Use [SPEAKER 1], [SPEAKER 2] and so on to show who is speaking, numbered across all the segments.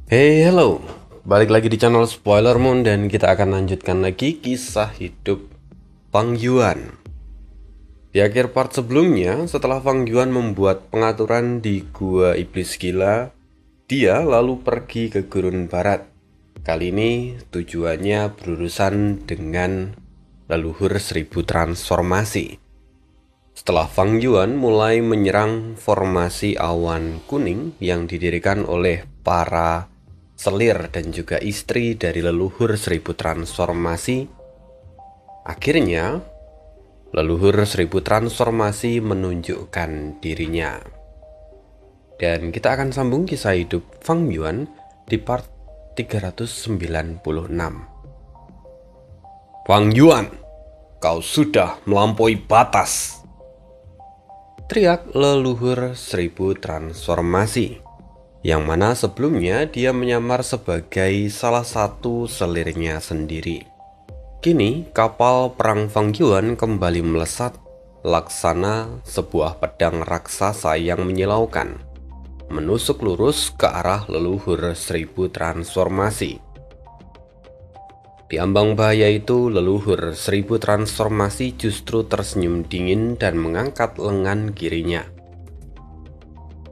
[SPEAKER 1] Hey, hello. Balik lagi di channel Spoiler Moon dan kita akan lanjutkan lagi kisah hidup Fang Yuan. Di akhir part sebelumnya, setelah Fang Yuan membuat pengaturan di Gua Iblis Gila, dia lalu pergi ke Gurun Barat. Kali ini tujuannya berurusan dengan leluhur 1000 transformasi. Setelah Fang Yuan mulai menyerang formasi awan kuning yang didirikan oleh para selir dan juga istri dari leluhur 1000 transformasi, akhirnya leluhur 1000 transformasi menunjukkan dirinya. Dan kita akan sambung kisah hidup Fang Yuan di part 396. Fang Yuan, kau sudah melampaui batas, teriak leluhur 1000 transformasi, yang mana sebelumnya dia menyamar sebagai salah satu selirnya sendiri. Kini kapal perang Fang Yuan kembali melesat laksana sebuah pedang raksasa yang menyilaukan, menusuk lurus ke arah leluhur 1000 transformasi. Di ambang bahaya itu, leluhur 1000 transformasi justru tersenyum dingin dan mengangkat lengan kirinya.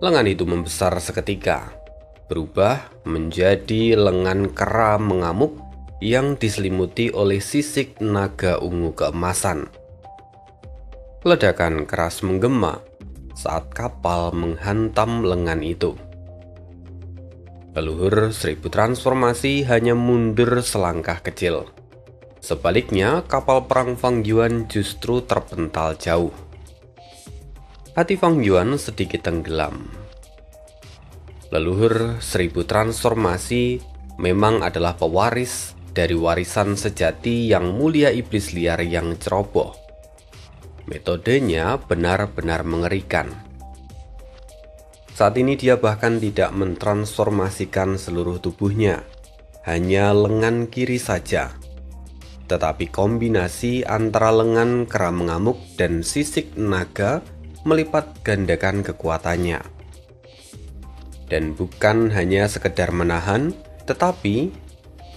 [SPEAKER 1] Lengan itu membesar seketika, berubah menjadi lengan kera mengamuk yang diselimuti oleh sisik naga ungu keemasan. Ledakan keras menggema saat kapal menghantam lengan itu. Leluhur 1000 transformasi hanya mundur selangkah kecil. Sebaliknya, kapal perang Fang Yuan justru terpental jauh. Hati Fang Yuan sedikit tenggelam. Leluhur 1000 transformasi memang adalah pewaris dari warisan sejati yang mulia iblis liar yang ceroboh. Metodenya benar-benar mengerikan. Saat ini dia bahkan tidak mentransformasikan seluruh tubuhnya, hanya lengan kiri saja. Tetapi kombinasi antara lengan kera mengamuk dan sisik naga melipat gandakan kekuatannya. Dan bukan hanya sekedar menahan, tetapi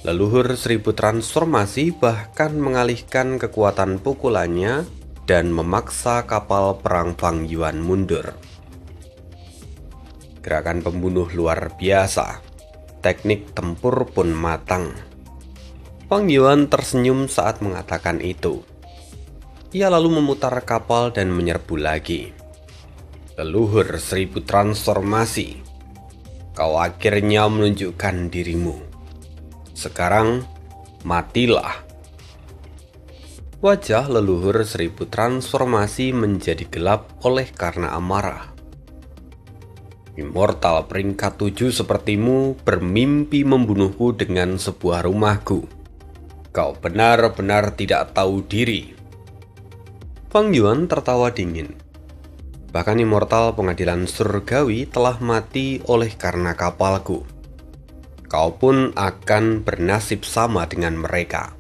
[SPEAKER 1] leluhur 1000 transformasi bahkan mengalihkan kekuatan pukulannya dan memaksa kapal perang Fang Yuan mundur. Gerakan pembunuh luar biasa, teknik tempur pun matang. Fang Yuan tersenyum saat mengatakan itu. Ia lalu memutar kapal dan menyerbu lagi. Leluhur 1000 transformasi, kau akhirnya menunjukkan dirimu. Sekarang, matilah. Wajah leluhur 1000 transformasi menjadi gelap oleh karena amarah. Immortal peringkat 7 sepertimu bermimpi membunuhku dengan sebuah rumahku. Kau benar-benar tidak tahu diri. Fang Yuan tertawa dingin. Bahkan immortal pengadilan surgawi telah mati oleh karena kapalku. Kau pun akan bernasib sama dengan mereka.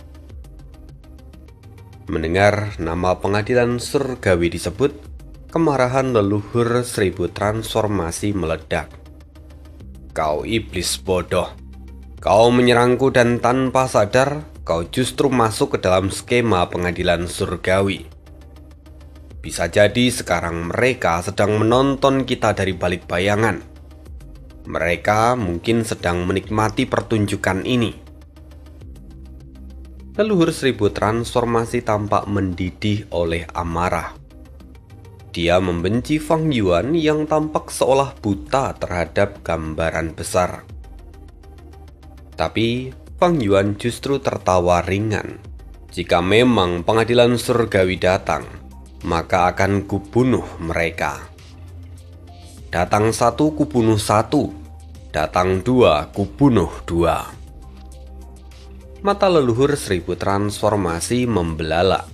[SPEAKER 1] Mendengar nama pengadilan surgawi disebut, kemarahan leluhur 1000 transformasi meledak. Kau iblis bodoh. Kau menyerangku dan tanpa sadar, kau justru masuk ke dalam skema pengadilan surgawi. Bisa jadi sekarang mereka sedang menonton kita dari balik bayangan. Mereka mungkin sedang menikmati pertunjukan ini. Leluhur 1000 transformasi tampak mendidih oleh amarah. Dia membenci Fang Yuan yang tampak seolah buta terhadap gambaran besar. Tapi Fang Yuan justru tertawa ringan. Jika memang pengadilan surgawi datang, maka akan kubunuh mereka. Datang satu kubunuh satu, datang dua kubunuh dua. Mata leluhur 1000 transformasi membelalak.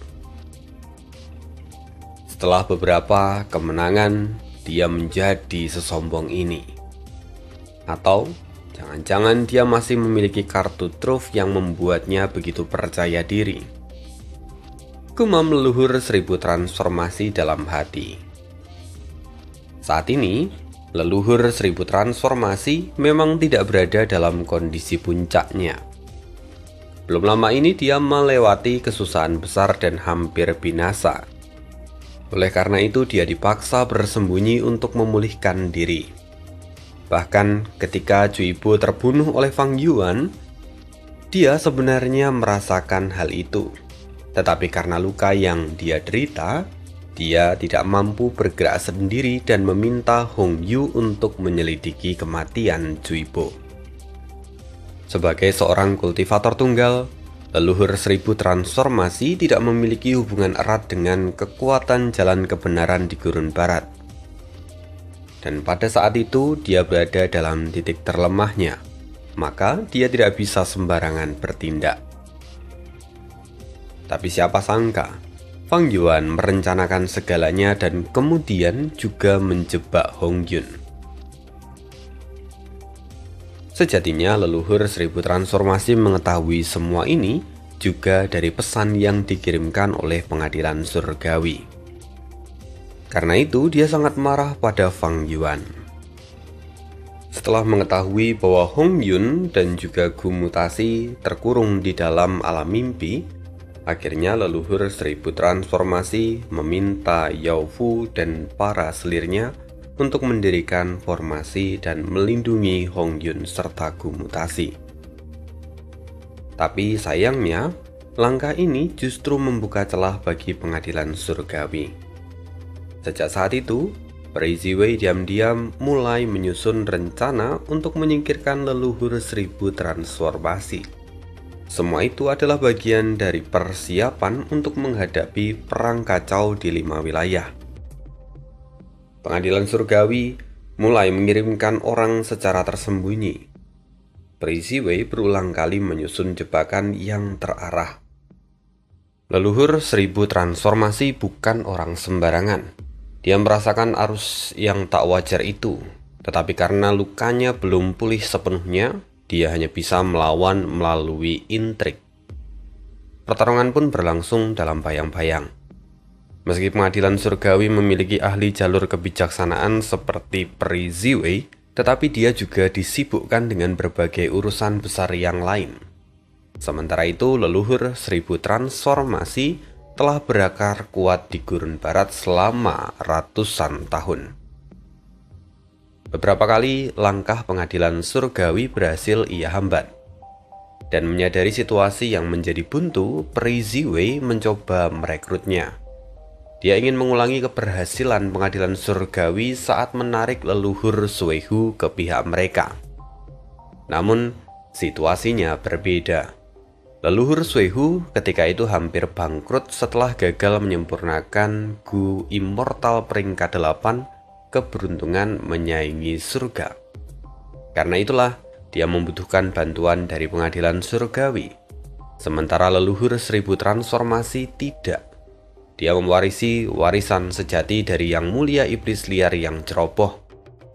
[SPEAKER 1] Setelah beberapa kemenangan, dia menjadi sesombong ini. Atau jangan-jangan dia masih memiliki kartu truf yang membuatnya begitu percaya diri. Gumam leluhur 1000 transformasi dalam hati. Saat ini, leluhur seribu transformasi memang tidak berada dalam kondisi puncaknya. Belum lama ini dia melewati kesusahan besar dan hampir binasa. Oleh karena itu dia dipaksa bersembunyi untuk memulihkan diri. Bahkan ketika Zuibo terbunuh oleh Fang Yuan, dia sebenarnya merasakan hal itu. Tetapi karena luka yang dia derita, dia tidak mampu bergerak sendiri dan meminta Hong Yu untuk menyelidiki kematian Zuibo. Sebagai seorang kultivator tunggal, leluhur seribu transformasi tidak memiliki hubungan erat dengan kekuatan jalan kebenaran di Gurun Barat. Dan pada saat itu dia berada dalam titik terlemahnya, maka dia tidak bisa sembarangan bertindak. Tapi siapa sangka, Fang Yuan merencanakan segalanya dan kemudian juga menjebak Hong Yun. Sejatinya leluhur seribu transformasi mengetahui semua ini juga dari pesan yang dikirimkan oleh pengadilan surgawi. Karena itu dia sangat marah pada Fang Yuan. Setelah mengetahui bahwa Hong Yun dan juga Gu Mutasi terkurung di dalam alam mimpi, akhirnya leluhur seribu transformasi meminta Yao Fu dan para selirnya untuk mendirikan formasi dan melindungi Hong Yun serta Gu Mutasi. Tapi sayangnya, langkah ini justru membuka celah bagi pengadilan surgawi. Sejak saat itu, Peri Ziwei diam-diam mulai menyusun rencana untuk menyingkirkan leluhur seribu transformasi. Semua itu adalah bagian dari persiapan untuk menghadapi perang kacau di 5 wilayah. Pengadilan surgawi mulai mengirimkan orang secara tersembunyi. Peri Ziwei berulang kali menyusun jebakan yang terarah. Leluhur seribu transformasi bukan orang sembarangan. Dia merasakan arus yang tak wajar itu, tetapi karena lukanya belum pulih sepenuhnya, dia hanya bisa melawan melalui intrik. Pertarungan pun berlangsung dalam bayang-bayang. Meski pengadilan surgawi memiliki ahli jalur kebijaksanaan seperti Peri Ziwei, tetapi dia juga disibukkan dengan berbagai urusan besar yang lain. Sementara itu, leluhur seribu transformasi telah berakar kuat di Gurun Barat selama ratusan tahun. Beberapa kali langkah pengadilan surgawi berhasil ia hambat. Dan menyadari situasi yang menjadi buntu, Peri Ziwei mencoba merekrutnya. Dia ingin mengulangi keberhasilan pengadilan surgawi saat menarik leluhur Suehu ke pihak mereka. Namun, situasinya berbeda. Leluhur Suehu ketika itu hampir bangkrut setelah gagal menyempurnakan Gu Immortal peringkat 8 keberuntungan menyaingi surga. Karena itulah dia membutuhkan bantuan dari pengadilan surgawi. Sementara leluhur seribu transformasi tidak. Dia mewarisi warisan sejati dari Yang Mulia Iblis Liar yang ceroboh,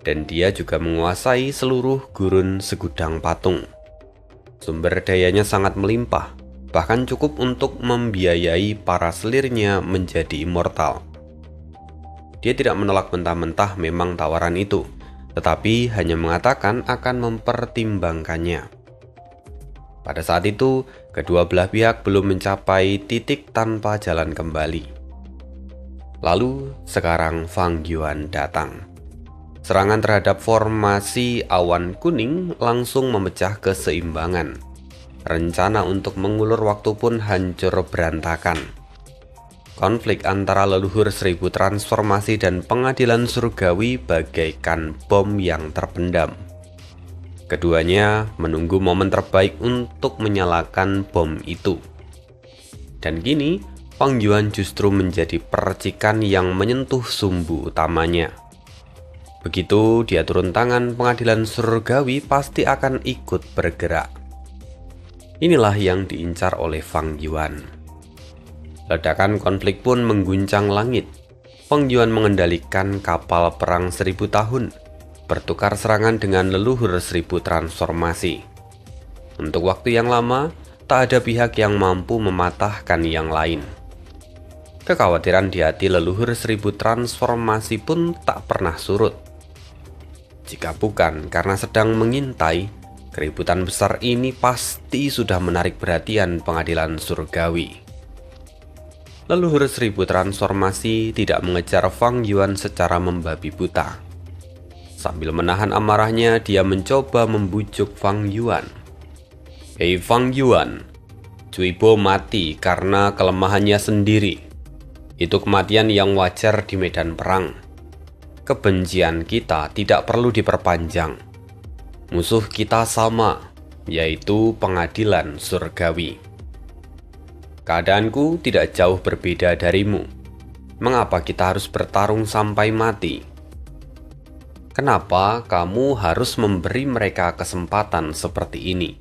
[SPEAKER 1] dan dia juga menguasai seluruh gurun segudang patung. Sumber dayanya sangat melimpah, bahkan cukup untuk membiayai para selirnya menjadi immortal. Dia tidak menolak mentah-mentah memang tawaran itu, tetapi hanya mengatakan akan mempertimbangkannya. Pada saat itu, kedua belah pihak belum mencapai titik tanpa jalan kembali. Lalu, sekarang Fang Yuan datang. Serangan terhadap formasi awan kuning langsung memecah keseimbangan. Rencana untuk mengulur waktu pun hancur berantakan. Konflik antara leluhur seribu transformasi dan pengadilan surgawi bagaikan bom yang terpendam. Keduanya menunggu momen terbaik untuk menyalakan bom itu. Dan kini, Fang Yuan justru menjadi percikan yang menyentuh sumbu utamanya. Begitu dia turun tangan, pengadilan surgawi pasti akan ikut bergerak. Inilah yang diincar oleh Fang Yuan. Ledakan konflik pun mengguncang langit. Fang Yuan mengendalikan kapal perang 1000 tahun, bertukar serangan dengan leluhur 1000 transformasi. Untuk waktu yang lama, tak ada pihak yang mampu mematahkan yang lain. Kekhawatiran di hati leluhur 1000 transformasi pun tak pernah surut. Jika bukan karena sedang mengintai, keributan besar ini pasti sudah menarik perhatian pengadilan surgawi. Leluhur seribu transformasi tidak mengejar Fang Yuan secara membabi buta. Sambil menahan amarahnya, dia mencoba membujuk Fang Yuan. "Hei Fang Yuan, Cui Bo mati karena kelemahannya sendiri. Itu kematian yang wajar di medan perang. Kebencian kita tidak perlu diperpanjang. Musuh kita sama, yaitu pengadilan surgawi. Keadaanku tidak jauh berbeda darimu. Mengapa kita harus bertarung sampai mati? Kenapa kamu harus memberi mereka kesempatan seperti ini?"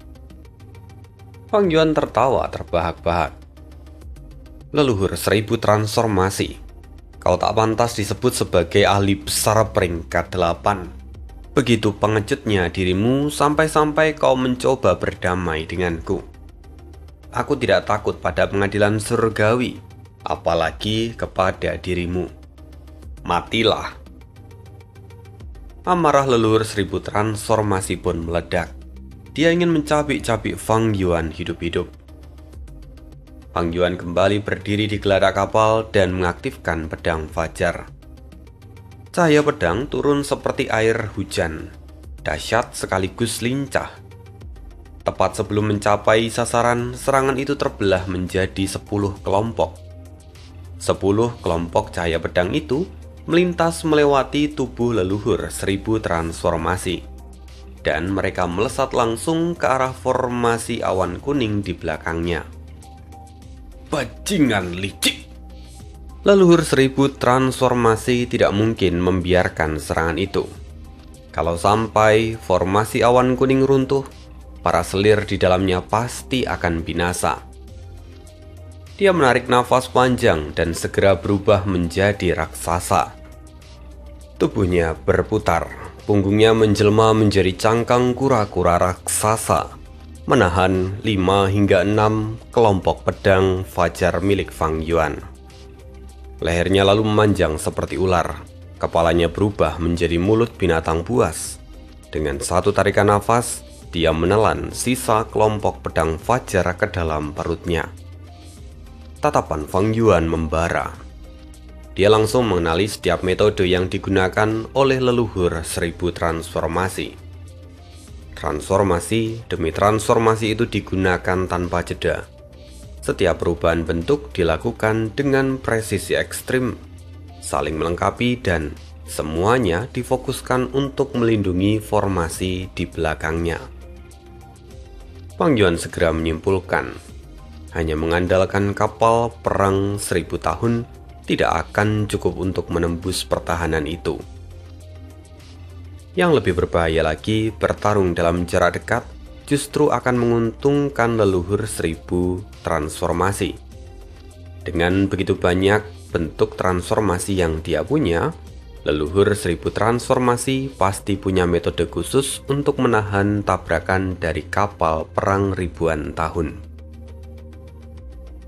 [SPEAKER 1] Fang Yuan tertawa terbahak-bahak. "Leluhur seribu transformasi, kau tak pantas disebut sebagai ahli besar peringkat 8. Begitu pengejutnya dirimu sampai-sampai kau mencoba berdamai denganku. Aku tidak takut pada pengadilan surgawi, apalagi kepada dirimu. Matilah." Amarah leluhur seribu transformasi pun meledak. Dia ingin mencabik-cabik Fang Yuan hidup-hidup. Fang Yuan kembali berdiri di geladak kapal dan mengaktifkan pedang fajar. Cahaya pedang turun seperti air hujan, dahsyat sekaligus lincah. Tepat sebelum mencapai sasaran, serangan itu terbelah menjadi 10 kelompok. 10 kelompok cahaya pedang itu melintas melewati tubuh leluhur seribu transformasi, dan mereka melesat langsung ke arah formasi awan kuning di belakangnya. Bajingan licik! Leluhur seribu transformasi tidak mungkin membiarkan serangan itu. Kalau sampai formasi awan kuning runtuh, para selir di dalamnya pasti akan binasa. Dia menarik nafas panjang dan segera berubah menjadi raksasa. Tubuhnya berputar, punggungnya menjelma menjadi cangkang kura-kura raksasa, menahan 5 hingga 6 kelompok pedang fajar milik Fang Yuan. Lehernya lalu memanjang seperti ular, kepalanya berubah menjadi mulut binatang buas. Dengan satu tarikan nafas, dia menelan sisa kelompok pedang fajar ke dalam perutnya. Tatapan Fang Yuan membara. Dia langsung mengenali setiap metode yang digunakan oleh leluhur seribu transformasi. Transformasi demi transformasi itu digunakan tanpa jeda. Setiap perubahan bentuk dilakukan dengan presisi ekstrim, saling melengkapi, dan semuanya difokuskan untuk melindungi formasi di belakangnya. Fang Yuan segera menyimpulkan, hanya mengandalkan kapal perang 1000 tahun tidak akan cukup untuk menembus pertahanan itu. Yang lebih berbahaya lagi, bertarung dalam jarak dekat justru akan menguntungkan leluhur seribu transformasi. Dengan begitu banyak bentuk transformasi yang dia punya, leluhur seribu transformasi pasti punya metode khusus untuk menahan tabrakan dari kapal perang ribuan tahun.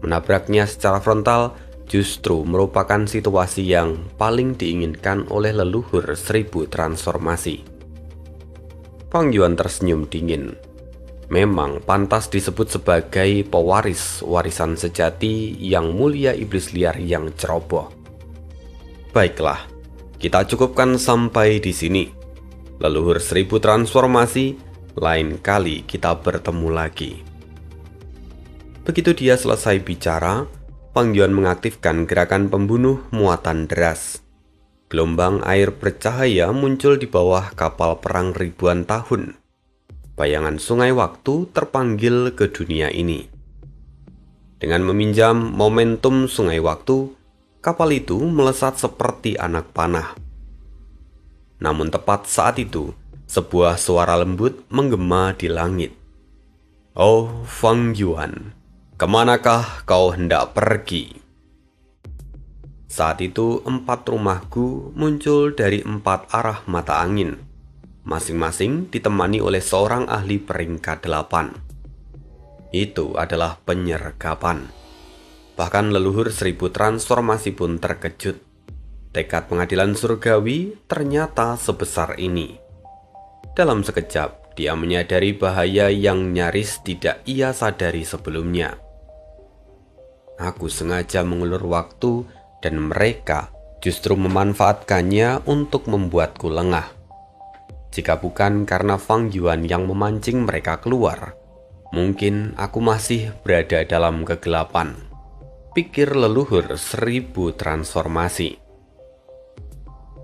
[SPEAKER 1] Menabraknya secara frontal justru merupakan situasi yang paling diinginkan oleh leluhur seribu transformasi. Fang Yuan tersenyum dingin. Memang pantas disebut sebagai pewaris warisan sejati yang mulia iblis liar yang ceroboh. Baiklah, kita cukupkan sampai di sini. Leluhur seribu transformasi, lain kali kita bertemu lagi. Begitu dia selesai bicara, Fang Yuan mengaktifkan gerakan pembunuh muatan deras. Gelombang air bercahaya muncul di bawah kapal perang ribuan tahun. Bayangan sungai waktu terpanggil ke dunia ini. Dengan meminjam momentum sungai waktu, kapal itu melesat seperti anak panah. Namun tepat saat itu, sebuah suara lembut menggema di langit. "Oh, Fang Yuan, kemanakah kau hendak pergi?" Saat itu 4 rumahku muncul dari 4 arah mata angin, masing-masing ditemani oleh seorang ahli peringkat 8. Itu adalah penyergapan. Bahkan leluhur 1000 transformasi pun terkejut. Tekad pengadilan surgawi ternyata sebesar ini. Dalam sekejap, dia menyadari bahaya yang nyaris tidak ia sadari sebelumnya. Aku sengaja mengulur waktu dan mereka justru memanfaatkannya untuk membuatku lengah. Jika bukan karena Fang Yuan yang memancing mereka keluar, mungkin aku masih berada dalam kegelapan. Pikir leluhur 1000 transformasi.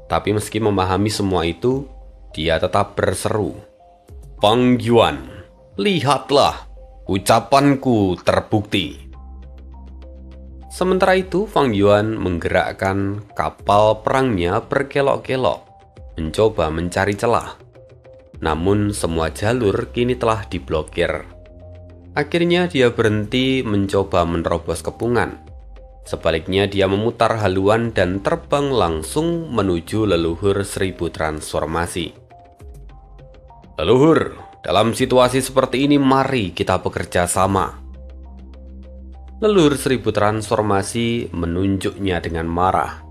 [SPEAKER 1] Tapi meski memahami semua itu, dia tetap berseru, "Fang Yuan, lihatlah, ucapanku terbukti." Sementara itu, Fang Yuan menggerakkan kapal perangnya berkelok-kelok, mencoba mencari celah. Namun semua jalur kini telah diblokir. Akhirnya dia berhenti mencoba menerobos kepungan. Sebaliknya dia memutar haluan dan terbang langsung menuju leluhur 1000 transformasi. "Leluhur, dalam situasi seperti ini mari kita bekerja sama." Leluhur 1000 transformasi menunjuknya dengan marah.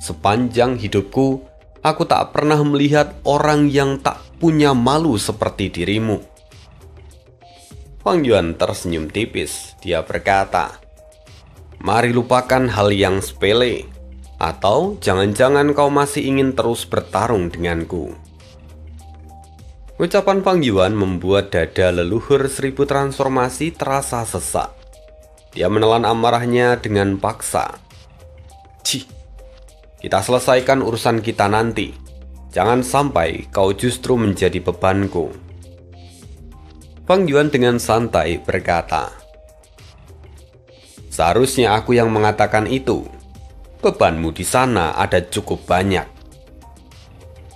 [SPEAKER 1] "Sepanjang hidupku, aku tak pernah melihat orang yang tak punya malu seperti dirimu." Fang Yuan tersenyum tipis. Dia berkata, "Mari lupakan hal yang sepele. Atau jangan-jangan kau masih ingin terus bertarung denganku." Ucapan Fang Yuan membuat dada leluhur 1000 transformasi terasa sesak. Dia menelan amarahnya dengan paksa. "Cih, kita selesaikan urusan kita nanti. Jangan sampai kau justru menjadi bebanku." Fang Yuan dengan santai berkata, "Seharusnya aku yang mengatakan itu. Bebanmu di sana ada cukup banyak."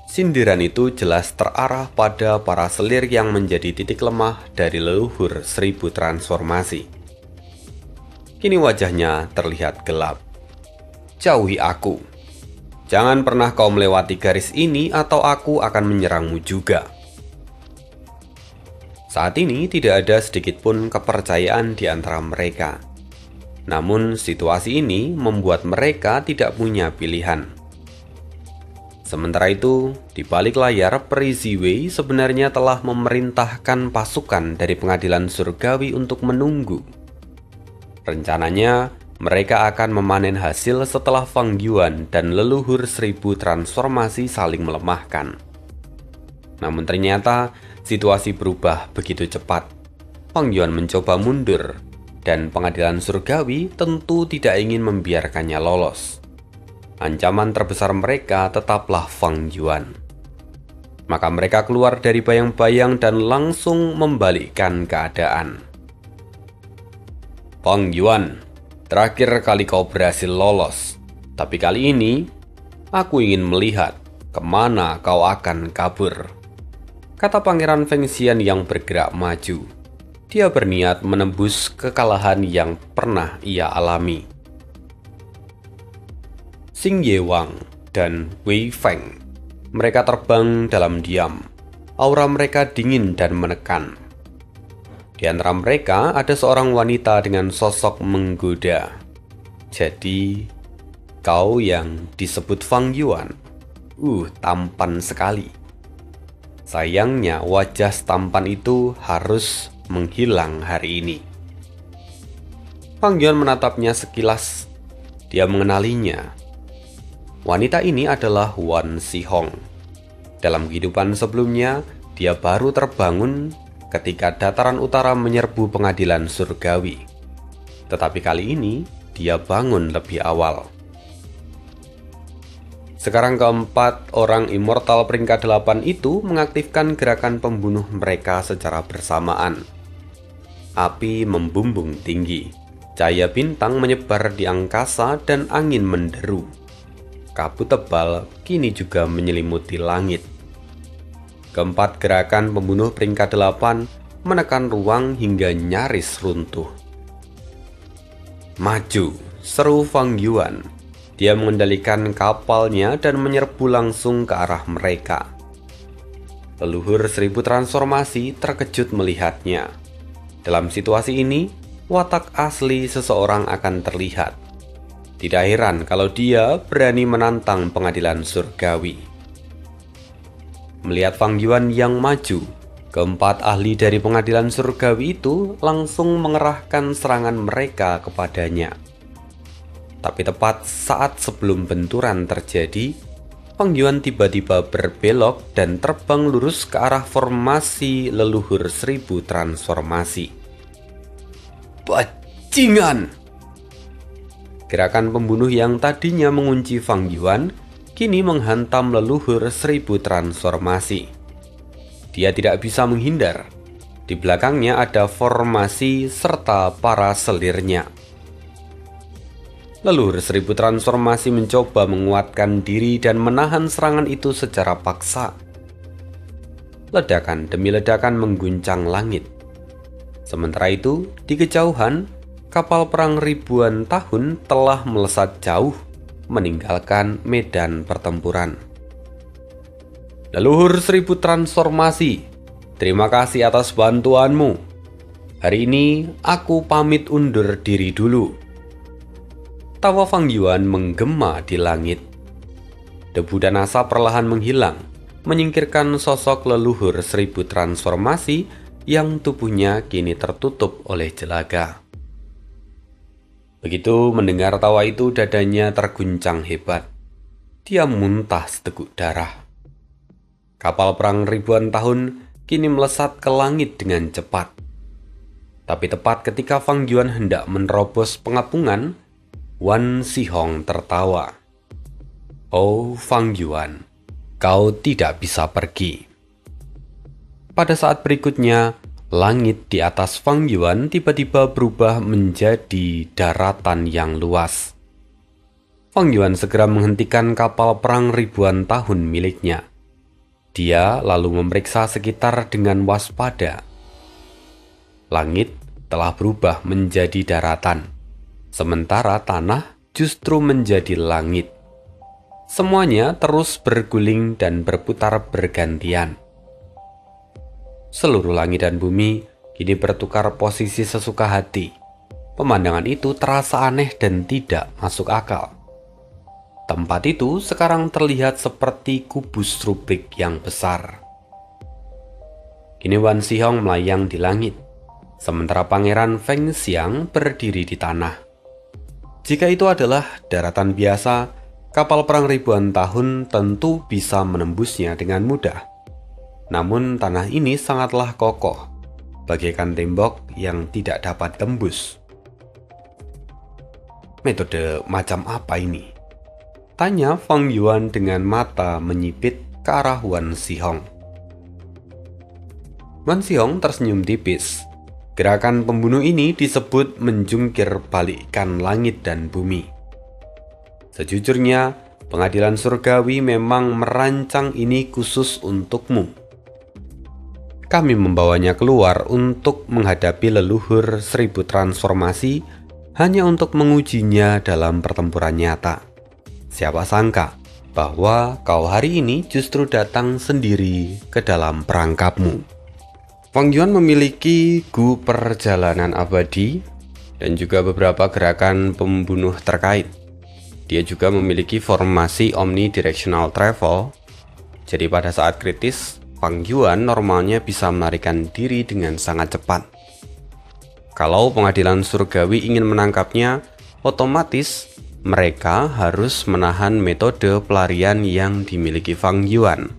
[SPEAKER 1] Sindiran itu jelas terarah pada para selir yang menjadi titik lemah dari leluhur 1000 transformasi. Kini wajahnya terlihat gelap. "Jauhi aku. Jangan pernah kau melewati garis ini atau aku akan menyerangmu juga." Saat ini tidak ada sedikit pun kepercayaan di antara mereka. Namun situasi ini membuat mereka tidak punya pilihan. Sementara itu, di balik layar, Peri Ziwei sebenarnya telah memerintahkan pasukan dari pengadilan surgawi untuk menunggu. Rencananya, mereka akan memanen hasil setelah Fang Yuan dan leluhur 1000 transformasi saling melemahkan. Namun ternyata, situasi berubah begitu cepat. Fang Yuan mencoba mundur, dan pengadilan surgawi tentu tidak ingin membiarkannya lolos. Ancaman terbesar mereka tetaplah Fang Yuan. Maka mereka keluar dari bayang-bayang dan langsung membalikkan keadaan. "Fang Yuan, terakhir kali kau berhasil lolos. Tapi kali ini, aku ingin melihat kemana kau akan kabur," kata Pangeran Feng Xian yang bergerak maju. Dia berniat menembus kekalahan yang pernah ia alami. Xing Yewang dan Wei Feng, mereka terbang dalam diam. Aura mereka dingin dan menekan. Di antara mereka ada seorang wanita dengan sosok menggoda. "Jadi, kau yang disebut Fang Yuan? Tampan sekali." Sayangnya wajah tampan itu harus menghilang hari ini. Fang Yuan menatapnya sekilas. Dia mengenalinya. Wanita ini adalah Wan Xihong. Dalam kehidupan sebelumnya, dia baru terbangun ketika dataran utara menyerbu pengadilan surgawi. Tetapi kali ini, dia bangun lebih awal. Sekarang keempat orang immortal peringkat 8 itu mengaktifkan gerakan pembunuh mereka secara bersamaan. Api membumbung tinggi, cahaya bintang menyebar di angkasa dan angin menderu. Kabut tebal kini juga menyelimuti langit. Keempat gerakan pembunuh peringkat 8 menekan ruang hingga nyaris runtuh. "Maju!" seru Fang Yuan. Dia mengendalikan kapalnya dan menyerbu langsung ke arah mereka. Leluhur 1000 transformasi terkejut melihatnya. Dalam situasi ini, watak asli seseorang akan terlihat. Tidak heran kalau dia berani menantang pengadilan surgawi. Melihat Fang Yuan yang maju, keempat ahli dari pengadilan surgawi itu langsung mengerahkan serangan mereka kepadanya. Tapi tepat saat sebelum benturan terjadi, Fang Yuan tiba-tiba berbelok dan terbang lurus ke arah formasi leluhur 1000 transformasi. Bajingan! Gerakan pembunuh yang tadinya mengunci Fang Yuan kini menghantam leluhur 1000 transformasi. Dia tidak bisa menghindar. Di belakangnya ada formasi serta para selirnya. Leluhur 1000 transformasi mencoba menguatkan diri dan menahan serangan itu secara paksa. Ledakan demi ledakan mengguncang langit. Sementara itu, di kejauhan, kapal perang ribuan tahun telah melesat jauh meninggalkan medan pertempuran. Leluhur 1000 transformasi, terima kasih atas bantuanmu. Hari ini aku pamit undur diri dulu. Tawa Fang Yuan menggema di langit. Debu dan asap perlahan menghilang, menyingkirkan sosok leluhur 1000 transformasi yang tubuhnya kini tertutup oleh jelaga. Begitu mendengar tawa itu, dadanya terguncang hebat. Dia muntah seteguk darah. Kapal perang ribuan tahun kini melesat ke langit dengan cepat. Tapi tepat ketika Fang Yuan hendak menerobos pengapungan, Wan Xihong tertawa. "Oh Fang Yuan, kau tidak bisa pergi." Pada saat berikutnya, langit di atas Fang Yuan tiba-tiba berubah menjadi daratan yang luas. Fang Yuan segera menghentikan kapal perang ribuan tahun miliknya. Dia lalu memeriksa sekitar dengan waspada. Langit telah berubah menjadi daratan, sementara tanah justru menjadi langit. Semuanya terus berguling dan berputar bergantian. Seluruh langit dan bumi kini bertukar posisi sesuka hati. Pemandangan itu terasa aneh dan tidak masuk akal. Tempat itu sekarang terlihat seperti kubus rubik yang besar. Kini Wan Xihong melayang di langit, sementara Pangeran Feng Xiang berdiri di tanah. Jika itu adalah daratan biasa, kapal perang ribuan tahun tentu bisa menembusnya dengan mudah. Namun tanah ini sangatlah kokoh, bagaikan tembok yang tidak dapat tembus. Metode macam apa ini? Tanya Fang Yuan dengan mata menyipit ke arah Wan Xihong. Wan Xihong tersenyum tipis. Gerakan pembunuh ini disebut menjungkir balikkan langit dan bumi. Sejujurnya, pengadilan surgawi memang merancang ini khusus untukmu. Kami membawanya keluar untuk menghadapi leluhur 1000 transformasi hanya untuk mengujinya dalam pertempuran nyata. Siapa sangka bahwa kau hari ini justru datang sendiri ke dalam perangkapmu. Fang Yuan memiliki gu perjalanan abadi dan juga beberapa gerakan pembunuh terkait. Dia juga memiliki formasi omnidirectional travel. Jadi pada saat kritis, Fang Yuan normalnya bisa melarikan diri dengan sangat cepat. Kalau pengadilan surgawi ingin menangkapnya, otomatis mereka harus menahan metode pelarian yang dimiliki Fang Yuan.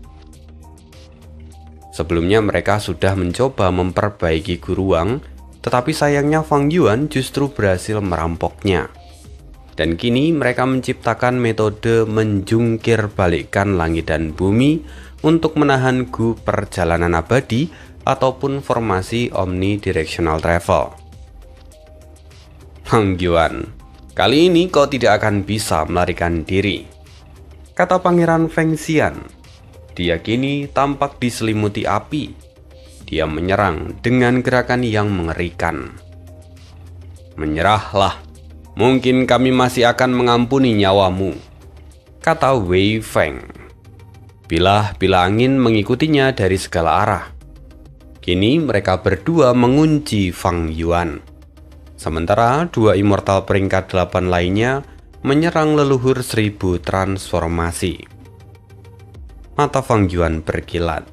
[SPEAKER 1] Sebelumnya mereka sudah mencoba memperbaiki Guruang, tetapi sayangnya Fang Yuan justru berhasil merampoknya. Dan kini mereka menciptakan metode menjungkir balikkan langit dan bumi untuk menahan gu perjalanan abadi ataupun formasi omnidirectional travel. Fang Yuan, kali ini kau tidak akan bisa melarikan diri, kata Pangeran Feng Xian. Dia kini tampak diselimuti api. Dia menyerang dengan gerakan yang mengerikan. Menyerahlah, mungkin kami masih akan mengampuni nyawamu, kata Wei Feng. Bilah-bilah angin mengikutinya dari segala arah. Kini mereka berdua mengunci Fang Yuan. Sementara dua immortal peringkat 8 lainnya menyerang leluhur 1000 transformasi. Mata Fang Yuan berkilat.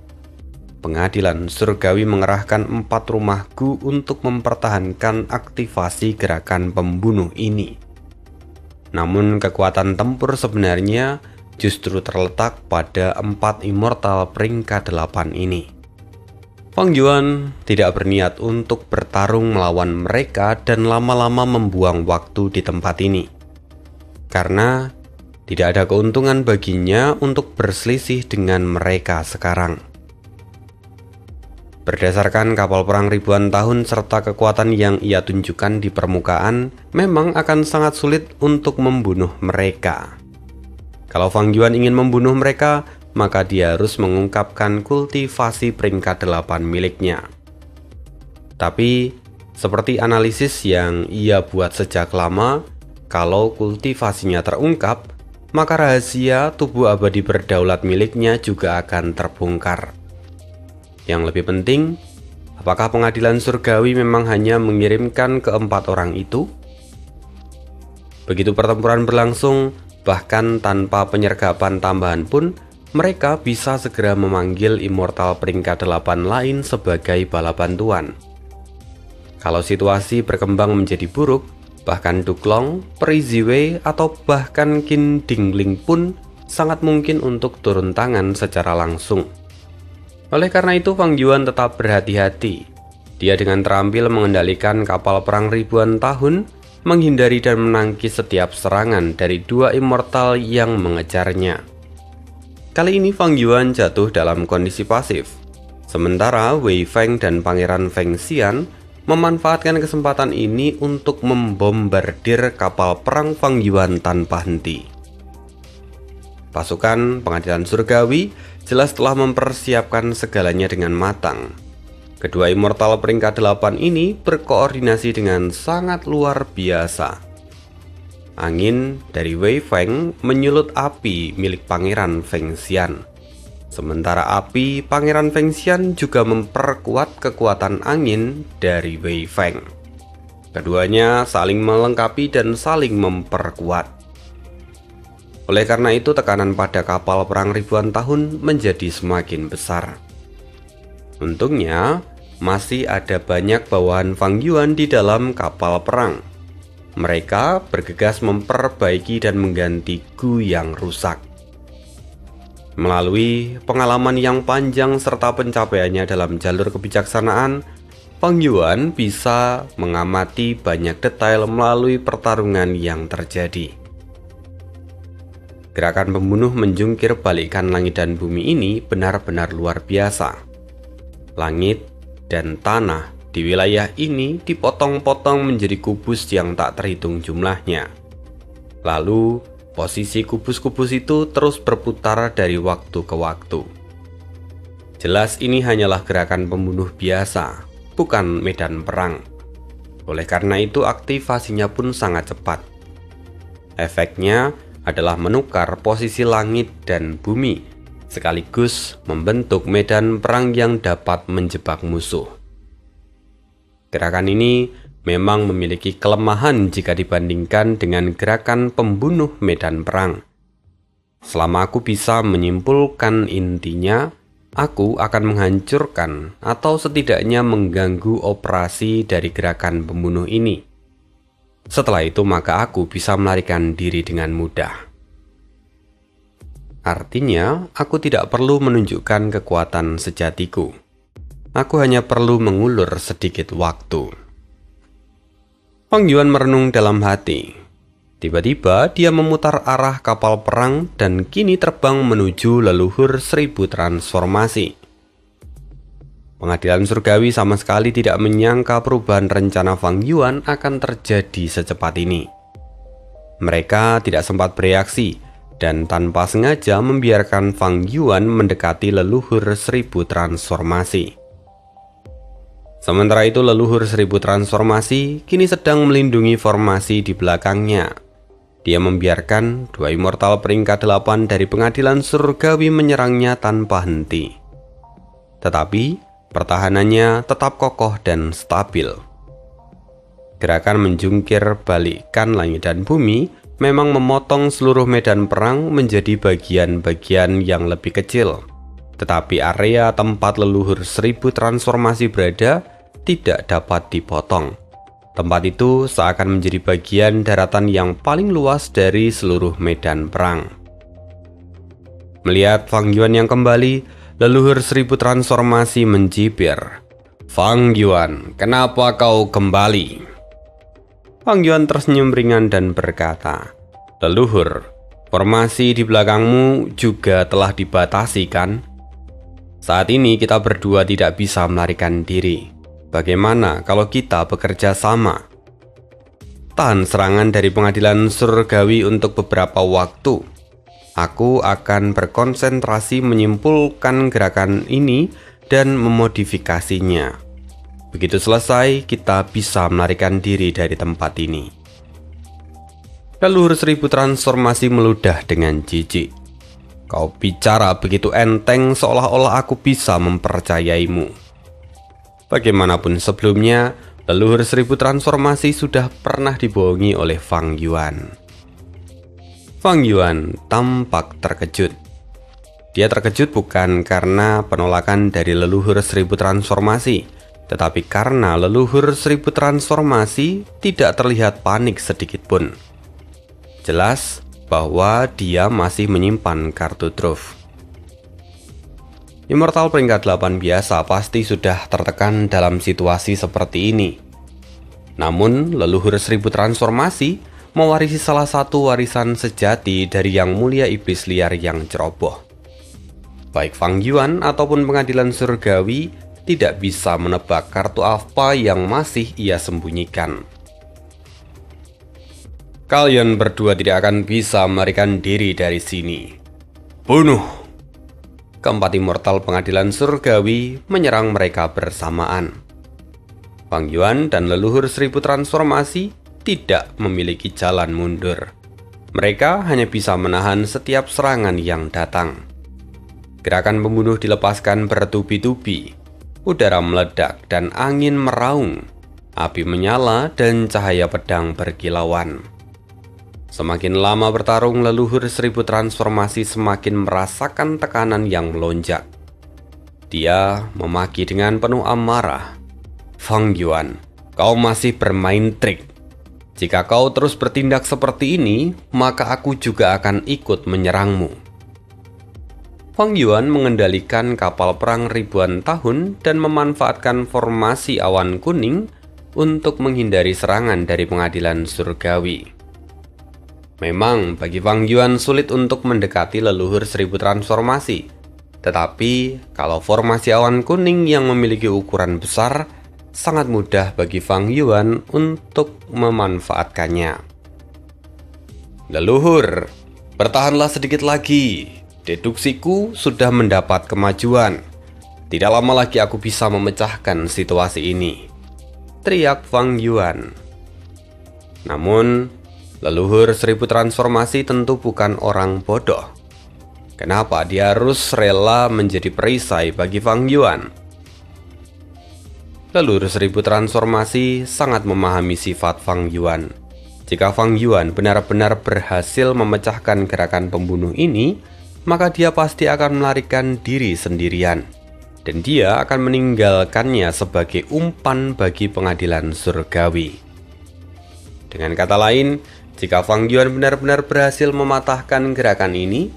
[SPEAKER 1] Pengadilan surgawi mengerahkan 4 rumah Gu untuk mempertahankan aktivasi gerakan pembunuh ini. Namun kekuatan tempur sebenarnya justru terletak pada 4 immortal peringkat 8 ini. Fang Yuan tidak berniat untuk bertarung melawan mereka dan lama-lama membuang waktu di tempat ini. Karena tidak ada keuntungan baginya untuk berselisih dengan mereka sekarang. Berdasarkan kapal perang ribuan tahun serta kekuatan yang ia tunjukkan di permukaan, memang akan sangat sulit untuk membunuh mereka. Kalau Fang Yuan ingin membunuh mereka, maka dia harus mengungkapkan kultivasi peringkat 8 miliknya. Tapi, seperti analisis yang ia buat sejak lama, kalau kultivasinya terungkap, maka rahasia tubuh abadi berdaulat miliknya juga akan terbongkar. Yang lebih penting, apakah pengadilan surgawi memang hanya mengirimkan ke-4 orang itu? Begitu pertempuran berlangsung, bahkan tanpa penyergapan tambahan pun, mereka bisa segera memanggil immortal peringkat 8 lain sebagai bala bantuan. Kalau situasi berkembang menjadi buruk, bahkan Duklong, Peri Ziwei, atau bahkan Qin Dingling pun sangat mungkin untuk turun tangan secara langsung. Oleh karena itu, Fang Yuan tetap berhati-hati. Dia dengan terampil mengendalikan kapal perang ribuan tahun, menghindari dan menangkis setiap serangan dari 2 immortal yang mengejarnya. Kali ini Fang Yuan jatuh dalam kondisi pasif, sementara Wei Feng dan Pangeran Feng Xian memanfaatkan kesempatan ini untuk membombardir kapal perang Fang Yuan tanpa henti. Pasukan pengadilan surgawi jelas telah mempersiapkan segalanya dengan matang. Kedua immortal peringkat 8 ini berkoordinasi dengan sangat luar biasa. Angin dari Wei Feng menyulut api milik Pangeran Feng Xian. Sementara api Pangeran Feng Xian juga memperkuat kekuatan angin dari Wei Feng. Keduanya saling melengkapi dan saling memperkuat. Oleh karena itu, tekanan pada kapal perang ribuan tahun menjadi semakin besar. Untungnya, masih ada banyak bawahan Fang Yuan di dalam kapal perang. Mereka bergegas memperbaiki dan mengganti Gu yang rusak. Melalui pengalaman yang panjang serta pencapaiannya dalam jalur kebijaksanaan, Fang Yuan bisa mengamati banyak detail melalui pertarungan yang terjadi. Gerakan pembunuh menjungkir balikkan langit dan bumi ini benar-benar luar biasa. Langit dan tanah di wilayah ini dipotong-potong menjadi kubus yang tak terhitung jumlahnya. Lalu, posisi kubus-kubus itu terus berputar dari waktu ke waktu. Jelas ini hanyalah gerakan pembunuh biasa, bukan medan perang. Oleh karena itu, aktivasinya pun sangat cepat. Efeknya adalah menukar posisi langit dan bumi, sekaligus membentuk medan perang yang dapat menjebak musuh. Gerakan ini memang memiliki kelemahan jika dibandingkan dengan gerakan pembunuh medan perang. Selama aku bisa menyimpulkan intinya, aku akan menghancurkan atau setidaknya mengganggu operasi dari gerakan pembunuh ini. Setelah itu maka aku bisa melarikan diri dengan mudah. Artinya, aku tidak perlu menunjukkan kekuatan sejatiku. Aku hanya perlu mengulur sedikit waktu. Fang Yuan merenung dalam hati. Tiba-tiba dia memutar arah kapal perang dan kini terbang menuju leluhur 1000 transformasi. Pengadilan surgawi sama sekali tidak menyangka perubahan rencana Fang Yuan akan terjadi secepat ini. Mereka tidak sempat bereaksi dan tanpa sengaja membiarkan Fang Yuan mendekati leluhur 1000 transformasi. Sementara itu leluhur 1000 transformasi kini sedang melindungi formasi di belakangnya. Dia membiarkan 2 immortal peringkat 8 dari pengadilan surgawi menyerangnya tanpa henti. Tetapi pertahanannya tetap kokoh dan stabil. Gerakan menjungkir balikkan langit dan bumi memang memotong seluruh medan perang menjadi bagian-bagian yang lebih kecil. Tetapi area tempat leluhur 1000 transformasi berada tidak dapat dipotong. Tempat itu seakan menjadi bagian daratan yang paling luas dari seluruh medan perang. Melihat Fang Yuan yang kembali, leluhur 1000 transformasi mencibir. "Fang Yuan, kenapa kau kembali?" Fang Yuan tersenyum ringan dan berkata, "Leluhur, formasi di belakangmu juga telah dibatasi kan? Saat ini kita berdua tidak bisa melarikan diri. Bagaimana kalau kita bekerja sama? Tahan serangan dari pengadilan surgawi untuk beberapa waktu. Aku akan berkonsentrasi menyimpulkan gerakan ini dan memodifikasinya. Begitu selesai, kita bisa melarikan diri dari tempat ini." Leluhur 1000 transformasi meludah dengan jijik. "Kau bicara begitu enteng seolah-olah aku bisa mempercayaimu. Bagaimanapun sebelumnya, leluhur 1000 transformasi sudah pernah dibohongi oleh Fang Yuan." Fang Yuan tampak terkejut. Dia terkejut bukan karena penolakan dari leluhur 1000 transformasi, tetapi karena leluhur 1000 transformasi tidak terlihat panik sedikitpun. Jelas bahwa dia masih menyimpan kartu truf. Immortal peringkat 8 biasa pasti sudah tertekan dalam situasi seperti ini. Namun, leluhur 1000 transformasi mewarisi salah satu warisan sejati dari Yang Mulia Iblis Liar yang ceroboh. Baik Fang Yuan ataupun pengadilan surgawi tidak bisa menebak kartu apa yang masih ia sembunyikan. "Kalian berdua tidak akan bisa melarikan diri dari sini. Bunuh!" Keempat immortal pengadilan surgawi menyerang mereka bersamaan. Fang Yuan dan leluhur 1000 transformasi tidak memiliki jalan mundur. Mereka hanya bisa menahan setiap serangan yang datang. Gerakan pembunuh dilepaskan bertubi-tubi. Udara meledak dan angin meraung. Api menyala dan cahaya pedang berkilauan. Semakin lama bertarung, leluhur 1000 transformasi semakin merasakan tekanan yang melonjak. Dia memaki dengan penuh amarah. "Fang Yuan, kau masih bermain trik. Jika kau terus bertindak seperti ini, maka aku juga akan ikut menyerangmu." Fang Yuan mengendalikan kapal perang ribuan tahun dan memanfaatkan formasi awan kuning untuk menghindari serangan dari pengadilan surgawi. Memang bagi Fang Yuan sulit untuk mendekati leluhur 1000 transformasi. Tetapi kalau formasi awan kuning yang memiliki ukuran besar, sangat mudah bagi Fang Yuan untuk memanfaatkannya. "Leluhur, bertahanlah sedikit lagi. Deduksiku sudah mendapat kemajuan. Tidak lama lagi aku bisa memecahkan situasi ini," teriak Fang Yuan. Namun, leluhur 1000 transformasi tentu bukan orang bodoh. Kenapa dia harus rela menjadi perisai bagi Fang Yuan? Leluhur 1000 transformasi sangat memahami sifat Fang Yuan. Jika Fang Yuan benar-benar berhasil memecahkan gerakan pembunuh ini, maka dia pasti akan melarikan diri sendirian. Dan dia akan meninggalkannya sebagai umpan bagi pengadilan surgawi. Dengan kata lain, jika Fang Yuan benar-benar berhasil mematahkan gerakan ini,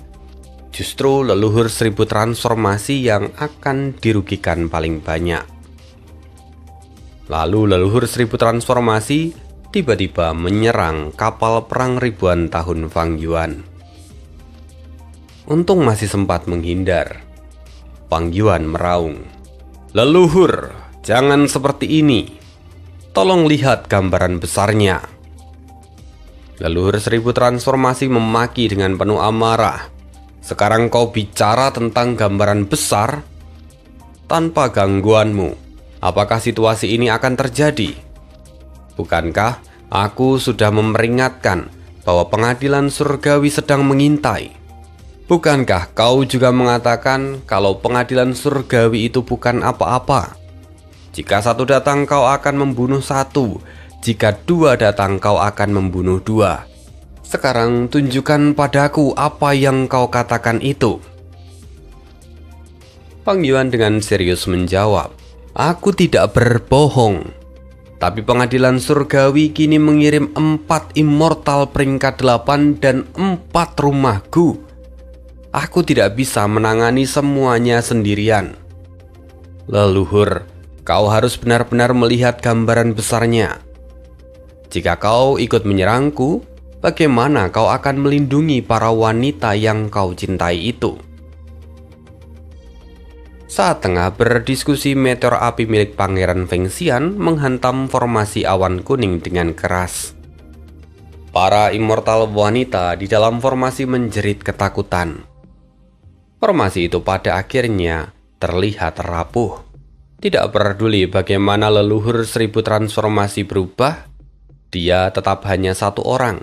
[SPEAKER 1] justru leluhur 1000 transformasi yang akan dirugikan paling banyak. Lalu leluhur 1000 transformasi tiba-tiba menyerang kapal perang ribuan tahun Fang Yuan. Untung masih sempat menghindar. Fang Yuan meraung, "Leluhur, jangan seperti ini. Tolong lihat gambaran besarnya." Leluhur 1000 transformasi memaki dengan penuh amarah. "Sekarang kau bicara tentang gambaran besar? Tanpa gangguanmu, apakah situasi ini akan terjadi? Bukankah aku sudah memperingatkan bahwa pengadilan surgawi sedang mengintai? Bukankah kau juga mengatakan kalau pengadilan surgawi itu bukan apa-apa? Jika satu datang kau akan membunuh satu, jika dua datang kau akan membunuh dua. Sekarang tunjukkan padaku apa yang kau katakan itu. Fang Yuan dengan serius menjawab, aku tidak berbohong. Tapi pengadilan surgawi kini mengirim 4 immortal peringkat 8 dan 4 rumahku. Aku tidak bisa menangani semuanya sendirian. Leluhur, kau harus benar-benar melihat gambaran besarnya. Jika kau ikut menyerangku, bagaimana kau akan melindungi para wanita yang kau cintai itu? Saat tengah berdiskusi, meteor api milik Pangeran Feng Xian menghantam formasi awan kuning dengan keras. Para immortal wanita di dalam formasi menjerit ketakutan. Formasi itu pada akhirnya terlihat rapuh. Tidak peduli bagaimana leluhur 1000 transformasi berubah, dia tetap hanya 1 orang.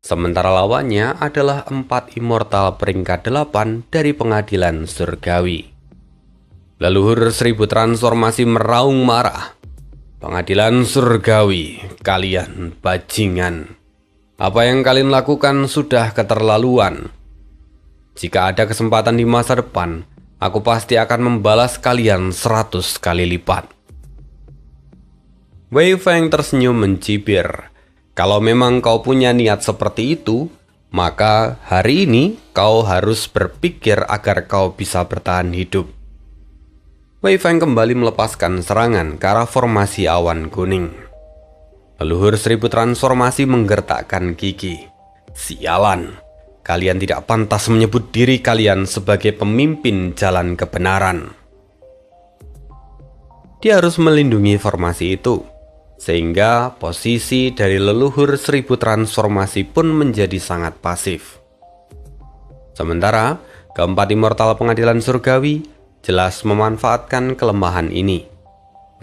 [SPEAKER 1] Sementara lawannya adalah 4 immortal peringkat 8 dari pengadilan surgawi. Leluhur 1000 transformasi meraung marah. Pengadilan surgawi, kalian bajingan. Apa yang kalian lakukan sudah keterlaluan. Jika ada kesempatan di masa depan, aku pasti akan membalas kalian 100 kali lipat. Wei Feng tersenyum mencibir. Kalau memang kau punya niat seperti itu, maka hari ini kau harus berpikir agar kau bisa bertahan hidup. Wei Feng kembali melepaskan serangan ke arah formasi awan kuning. Leluhur 1000 transformasi menggertakkan gigi. Sialan, kalian tidak pantas menyebut diri kalian sebagai pemimpin jalan kebenaran. Dia harus melindungi formasi itu, sehingga posisi dari leluhur 1000 transformasi pun menjadi sangat pasif. Sementara, keempat immortal pengadilan surgawi jelas memanfaatkan kelemahan ini.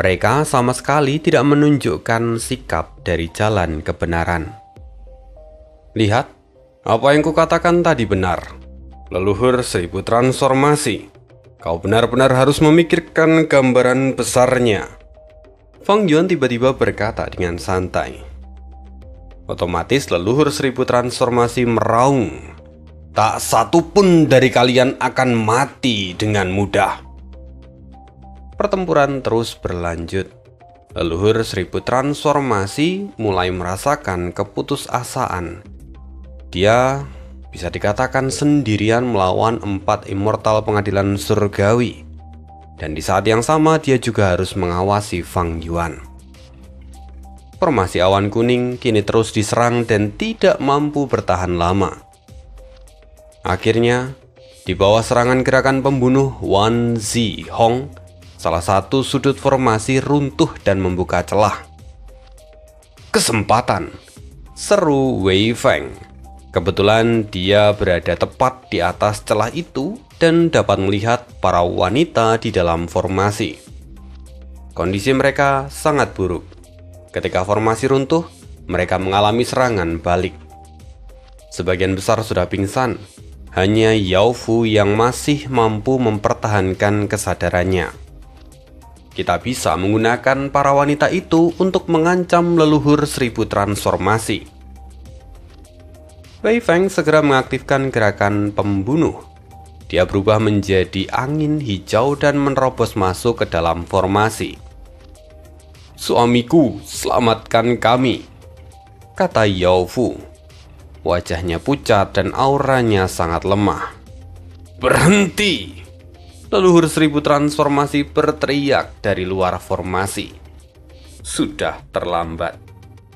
[SPEAKER 1] Mereka sama sekali tidak menunjukkan sikap dari jalan kebenaran. Lihat, apa yang kukatakan tadi benar. Leluhur 1000 transformasi, kau benar-benar harus memikirkan gambaran besarnya. Fang Yuan tiba-tiba berkata dengan santai. Otomatis leluhur 1000 transformasi meraung. Tak satu pun dari kalian akan mati dengan mudah. Pertempuran terus berlanjut. Leluhur 1000 transformasi mulai merasakan keputusasaan. Dia bisa dikatakan sendirian melawan 4 immortal pengadilan surgawi. Dan di saat yang sama dia juga harus mengawasi Fang Yuan. Formasi awan kuning kini terus diserang dan tidak mampu bertahan lama. Akhirnya, di bawah serangan gerakan pembunuh Wan Zi Hong, salah satu sudut formasi runtuh dan membuka celah. Kesempatan, seru Wei Feng. Kebetulan dia berada tepat di atas celah itu dan dapat melihat para wanita di dalam formasi. Kondisi mereka sangat buruk. Ketika formasi runtuh, mereka mengalami serangan balik. Sebagian besar sudah pingsan. Hanya Yao Fu yang masih mampu mempertahankan kesadarannya. Kita bisa menggunakan para wanita itu untuk mengancam leluhur 1000 transformasi. Wei Feng segera mengaktifkan gerakan pembunuh. Dia berubah menjadi angin hijau dan menerobos masuk ke dalam formasi. Suamiku, selamatkan kami, kata Yao Fu. Wajahnya pucat dan auranya sangat lemah. Berhenti! Leluhur 1000 transformasi berteriak dari luar formasi. Sudah terlambat,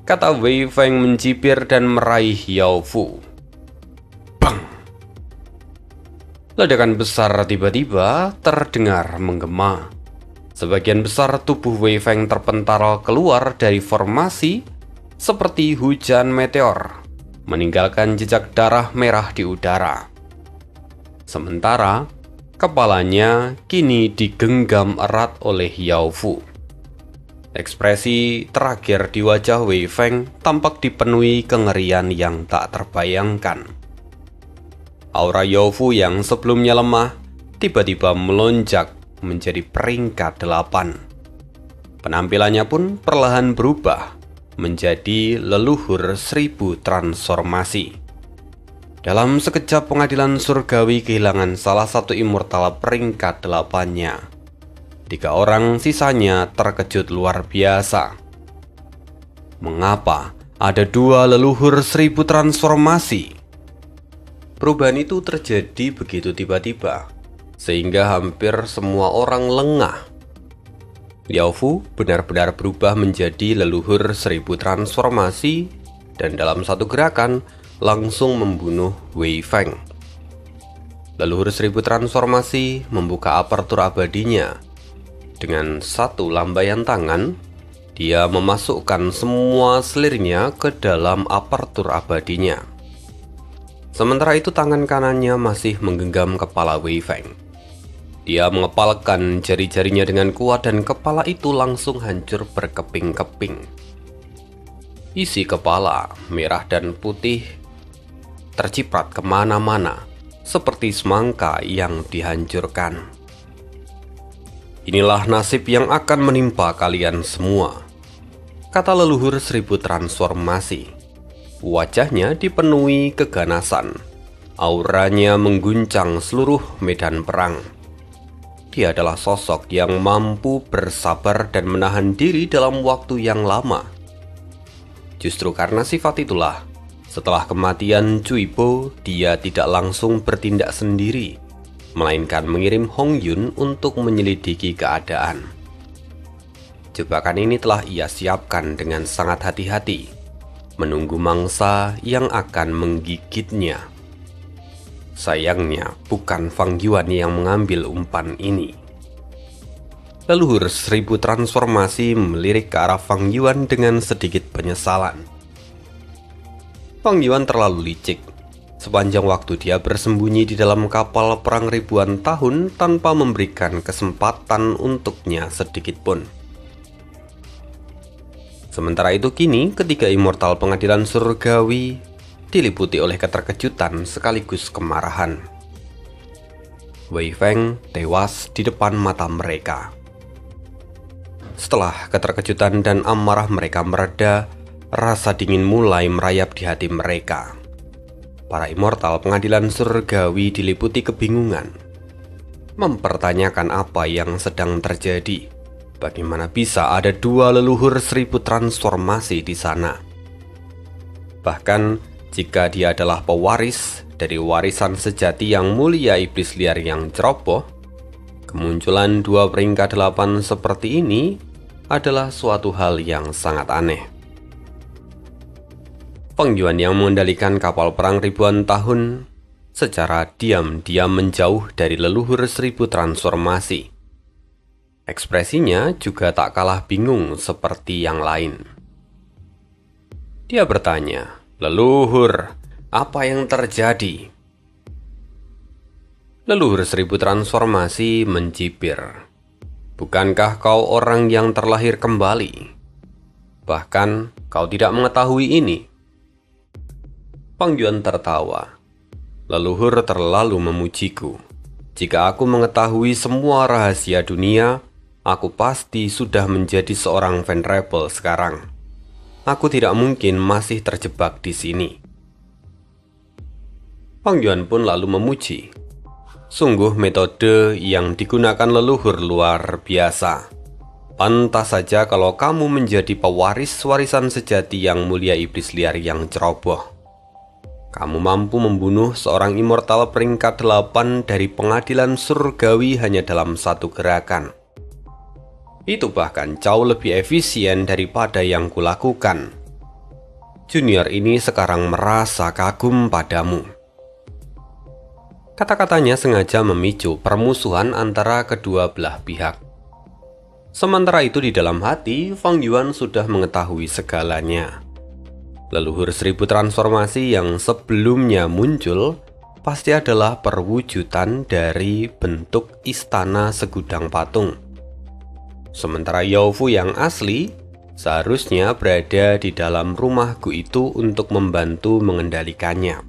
[SPEAKER 1] kata Wei Feng mencibir dan meraih Yao Fu. Bang! Ledakan besar tiba-tiba terdengar menggema. Sebagian besar tubuh Wei Feng terpental keluar dari formasi seperti hujan meteor, meninggalkan jejak darah merah di udara. Sementara, kepalanya kini digenggam erat oleh Yao Fu. Ekspresi terakhir di wajah Wei Feng tampak dipenuhi kengerian yang tak terbayangkan. Aura Yao Fu yang sebelumnya lemah, tiba-tiba melonjak menjadi peringkat 8. Penampilannya pun perlahan berubah menjadi leluhur 1000 transformasi. Dalam sekejap pengadilan surgawi kehilangan salah satu immortal peringkat 8-nya. 3 orang sisanya terkejut luar biasa. Mengapa ada 2 leluhur 1000 transformasi? Perubahan itu terjadi begitu tiba-tiba, sehingga hampir semua orang lengah. Liao Fu benar-benar berubah menjadi leluhur 1000 transformasi dan dalam satu gerakan langsung membunuh Wei Feng. Leluhur 1000 transformasi membuka apertur abadinya. Dengan satu lambaian tangan, dia memasukkan semua selirnya ke dalam apertur abadinya. Sementara itu tangan kanannya masih menggenggam kepala Wei Feng. Dia mengepalkan jari-jarinya dengan kuat dan kepala itu langsung hancur berkeping-keping. Isi kepala, merah dan putih, terciprat kemana-mana, seperti semangka yang dihancurkan. Inilah nasib yang akan menimpa kalian semua, kata leluhur 1000 transformasi. Wajahnya dipenuhi keganasan, auranya mengguncang seluruh medan perang. Dia adalah sosok yang mampu bersabar dan menahan diri dalam waktu yang lama. Justru karena sifat itulah, setelah kematian Cui Po, dia tidak langsung bertindak sendiri, melainkan mengirim Hong Yun untuk menyelidiki keadaan. Jebakan ini telah ia siapkan dengan sangat hati-hati, menunggu mangsa yang akan menggigitnya. Sayangnya, bukan Fang Yuan yang mengambil umpan ini. Leluhur 1000 transformasi melirik ke arah Fang Yuan dengan sedikit penyesalan. Fang Yuan terlalu licik. Sepanjang waktu dia bersembunyi di dalam kapal perang ribuan tahun tanpa memberikan kesempatan untuknya sedikit pun. Sementara itu kini ketiga immortal pengadilan surgawi diliputi oleh keterkejutan sekaligus kemarahan. Wei Feng tewas di depan mata mereka. Setelah keterkejutan dan amarah mereka mereda, rasa dingin mulai merayap di hati mereka. Para immortal pengadilan surgawi diliputi kebingungan, mempertanyakan apa yang sedang terjadi. Bagaimana bisa ada 2 leluhur 1000 transformasi di sana? Bahkan jika dia adalah pewaris dari warisan sejati yang mulia iblis liar yang ceroboh, kemunculan 2 peringkat 8 seperti ini adalah suatu hal yang sangat aneh. Fang Yuan yang mengendalikan kapal perang ribuan tahun secara diam-diam menjauh dari leluhur 1000 transformasi. Ekspresinya juga tak kalah bingung seperti yang lain. Dia bertanya, "Leluhur, apa yang terjadi?" Leluhur 1000 transformasi mencibir. "Bukankah kau orang yang terlahir kembali? Bahkan kau tidak mengetahui ini?" Fang Yuan tertawa. "Leluhur terlalu memujiku. Jika aku mengetahui semua rahasia dunia, aku pasti sudah menjadi seorang venerable sekarang. Aku tidak mungkin masih terjebak di sini." Fang Yuan pun lalu memuji. Sungguh metode yang digunakan leluhur luar biasa. Pantas saja kalau kamu menjadi pewaris warisan sejati yang mulia iblis liar yang ceroboh. Kamu mampu membunuh seorang immortal peringkat 8 dari pengadilan surgawi hanya dalam satu gerakan. Itu bahkan jauh lebih efisien daripada yang kulakukan. Junior ini sekarang merasa kagum padamu. Kata-katanya sengaja memicu permusuhan antara kedua belah pihak. Sementara itu di dalam hati, Fang Yuan sudah mengetahui segalanya. Leluhur 1000 transformasi yang sebelumnya muncul pasti adalah perwujudan dari bentuk istana segudang patung. Sementara Yao Fu yang asli seharusnya berada di dalam rumah Gu itu untuk membantu mengendalikannya.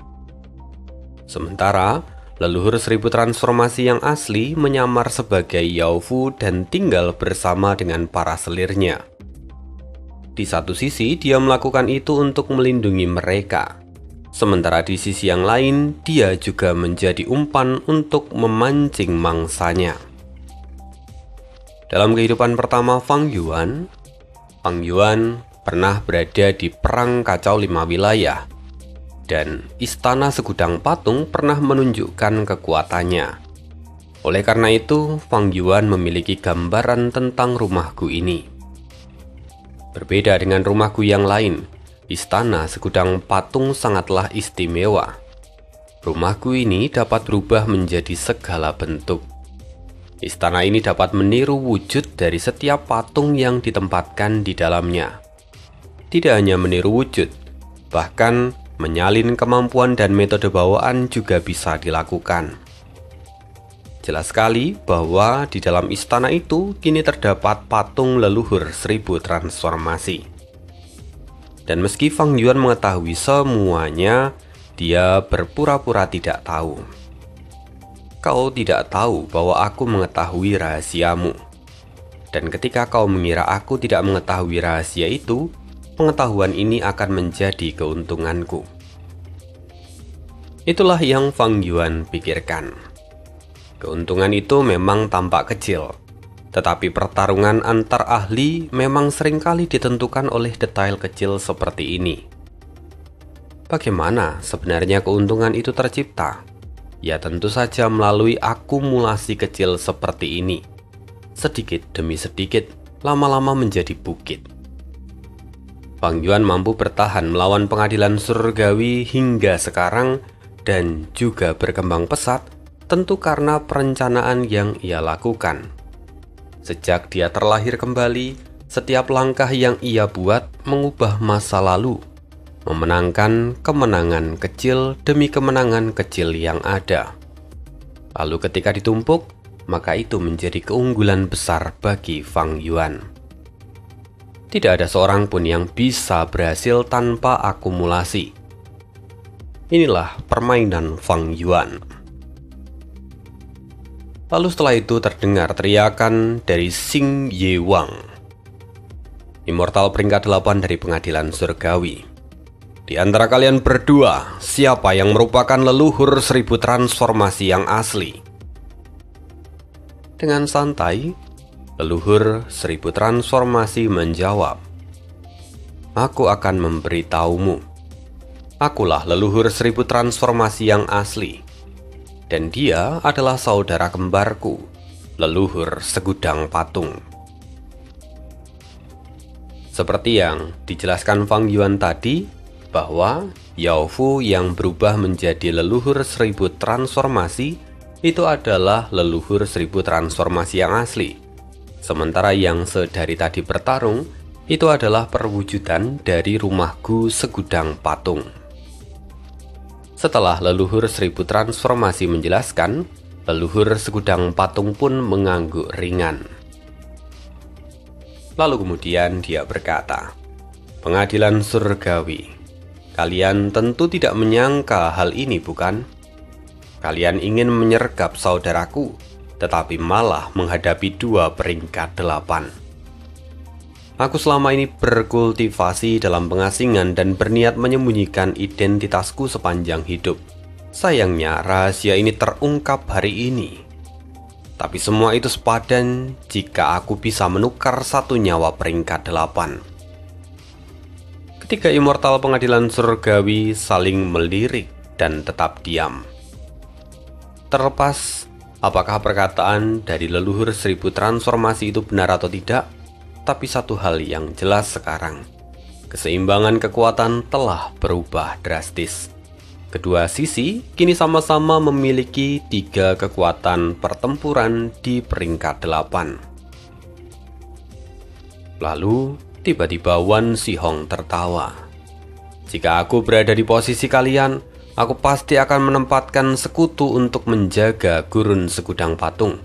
[SPEAKER 1] Sementara leluhur 1000 transformasi yang asli menyamar sebagai Yao Fu dan tinggal bersama dengan para selirnya. Di satu sisi dia melakukan itu untuk melindungi mereka. Sementara di sisi yang lain, dia juga menjadi umpan untuk memancing mangsanya. Dalam kehidupan pertama Fang Yuan pernah berada di perang kacau 5 wilayah, dan istana segudang patung pernah menunjukkan kekuatannya. Oleh karena itu, Fang Yuan memiliki gambaran tentang rumahku ini. Berbeda dengan rumahku yang lain, istana segudang patung sangatlah istimewa. Rumahku ini dapat berubah menjadi segala bentuk. Istana ini dapat meniru wujud dari setiap patung yang ditempatkan di dalamnya. Tidak hanya meniru wujud, bahkan menyalin kemampuan dan metode bawaan juga bisa dilakukan. Jelas sekali bahwa di dalam istana itu kini terdapat patung leluhur 1000 transformasi. Dan meski Fang Yuan mengetahui semuanya, dia berpura-pura tidak tahu. Kau tidak tahu bahwa aku mengetahui rahasiamu. Dan ketika kau mengira aku tidak mengetahui rahasia itu, pengetahuan ini akan menjadi keuntunganku. Itulah yang Fang Yuan pikirkan. Keuntungan itu memang tampak kecil, tetapi pertarungan antar ahli memang seringkali ditentukan oleh detail kecil seperti ini. Bagaimana sebenarnya keuntungan itu tercipta? Ya tentu saja melalui akumulasi kecil seperti ini. Sedikit demi sedikit, lama-lama menjadi bukit. Fang Yuan mampu bertahan melawan pengadilan surgawi hingga sekarang dan juga berkembang pesat, tentu karena perencanaan yang ia lakukan. Sejak dia terlahir kembali, setiap langkah yang ia buat mengubah masa lalu, memenangkan kemenangan kecil demi kemenangan kecil yang ada. Lalu ketika ditumpuk, maka itu menjadi keunggulan besar bagi Fang Yuan. Tidak ada seorang pun yang bisa berhasil tanpa akumulasi. Inilah permainan Fang Yuan. Lalu setelah itu terdengar teriakan dari Xing Ye Wang, immortal peringkat 8 dari pengadilan surgawi. Di antara kalian berdua, siapa yang merupakan leluhur 1000 transformasi yang asli? Dengan santai, leluhur 1000 transformasi menjawab, "Aku akan memberitahumu. Akulah leluhur 1000 transformasi yang asli. Dan dia adalah saudara kembarku, leluhur segudang patung." Seperti yang dijelaskan Fang Yuan tadi, bahwa Yao Fu yang berubah menjadi leluhur 1000 transformasi itu adalah leluhur 1000 transformasi yang asli. Sementara yang sedari tadi bertarung itu adalah perwujudan dari rumahku segudang patung. Setelah leluhur 1000 transformasi menjelaskan, leluhur segudang patung pun mengangguk ringan. Lalu kemudian dia berkata, "Pengadilan surgawi, kalian tentu tidak menyangka hal ini, bukan? Kalian ingin menyergap saudaraku, tetapi malah menghadapi 2 peringkat 8. Aku selama ini berkultivasi dalam pengasingan dan berniat menyembunyikan identitasku sepanjang hidup. Sayangnya rahasia ini terungkap hari ini. Tapi semua itu sepadan jika aku bisa menukar 1 nyawa peringkat 8. Ketika immortal pengadilan surgawi saling melirik dan tetap diam. Terlepas apakah perkataan dari leluhur 1000 transformasi itu benar atau tidak, tapi satu hal yang jelas sekarang, keseimbangan kekuatan telah berubah drastis. Kedua sisi kini sama-sama memiliki 3 kekuatan pertempuran di peringkat 8. Lalu tiba-tiba Wan Xihong tertawa. "Jika aku berada di posisi kalian, aku pasti akan menempatkan sekutu untuk menjaga gurun segudang patung.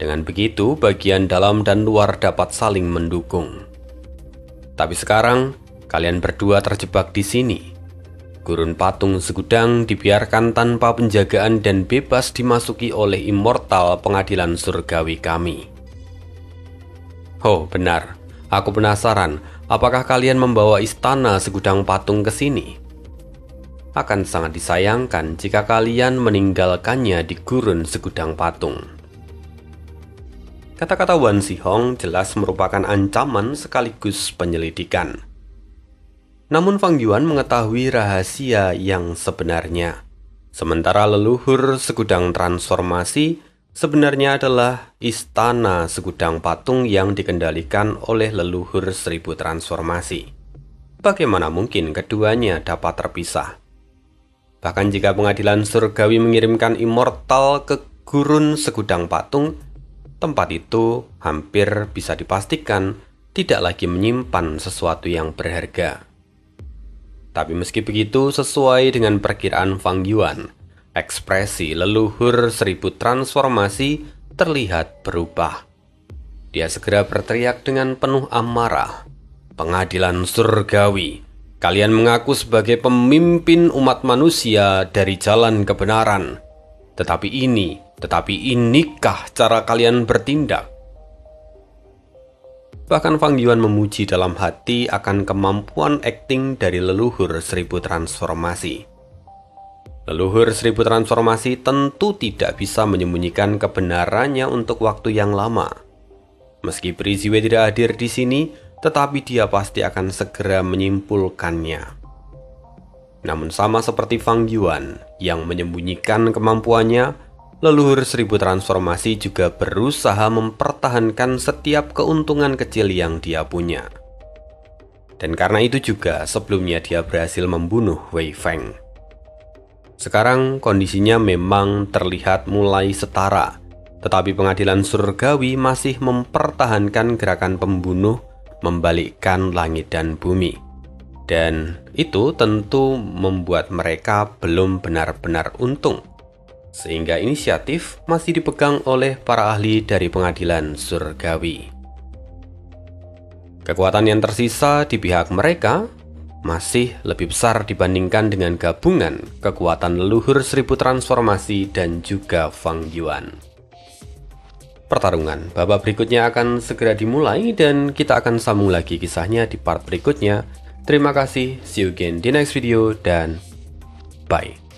[SPEAKER 1] Dengan begitu, bagian dalam dan luar dapat saling mendukung. Tapi sekarang, kalian berdua terjebak di sini. Gurun patung segudang dibiarkan tanpa penjagaan dan bebas dimasuki oleh immortal pengadilan surgawi kami." "Oh, benar. Aku penasaran, apakah kalian membawa istana segudang patung ke sini?" akan sangat disayangkan jika kalian meninggalkannya di gurun segudang patung. Kata-kata Wan Zihong jelas merupakan ancaman sekaligus penyelidikan. Namun Fang Yuan mengetahui rahasia yang sebenarnya. Sementara leluhur segudang transformasi sebenarnya adalah istana segudang patung yang dikendalikan oleh leluhur 1000 transformasi. Bagaimana mungkin keduanya dapat terpisah? Bahkan jika pengadilan surgawi mengirimkan immortal ke gurun segudang patung, tempat itu hampir bisa dipastikan tidak lagi menyimpan sesuatu yang berharga. Tapi meski begitu, sesuai dengan perkiraan Fang Yuan, ekspresi leluhur 1000 transformasi terlihat berubah. Dia segera berteriak dengan penuh amarah, "Pengadilan surgawi, kalian mengaku sebagai pemimpin umat manusia dari jalan kebenaran. Tetapi inikah cara kalian bertindak?" Bahkan Fang Yuan memuji dalam hati akan kemampuan akting dari leluhur 1000 transformasi. Leluhur 1000 transformasi tentu tidak bisa menyembunyikan kebenarannya untuk waktu yang lama. Meski Priziwe tidak hadir di sini, tetapi dia pasti akan segera menyimpulkannya. Namun sama seperti Fang Yuan yang menyembunyikan kemampuannya, leluhur 1000 transformasi juga berusaha mempertahankan setiap keuntungan kecil yang dia punya. Dan karena itu juga sebelumnya dia berhasil membunuh Wei Feng. Sekarang kondisinya memang terlihat mulai setara, tetapi pengadilan surgawi masih mempertahankan gerakan pembunuh membalikkan langit dan bumi. Dan itu tentu membuat mereka belum benar-benar untung. Sehingga inisiatif masih dipegang oleh para ahli dari pengadilan surgawi. Kekuatan yang tersisa di pihak mereka masih lebih besar dibandingkan dengan gabungan kekuatan leluhur 1000 transformasi dan juga Fang Yuan. Pertarungan babak berikutnya akan segera dimulai dan kita akan sambung lagi kisahnya di part berikutnya. Terima kasih, see you again di next video dan bye.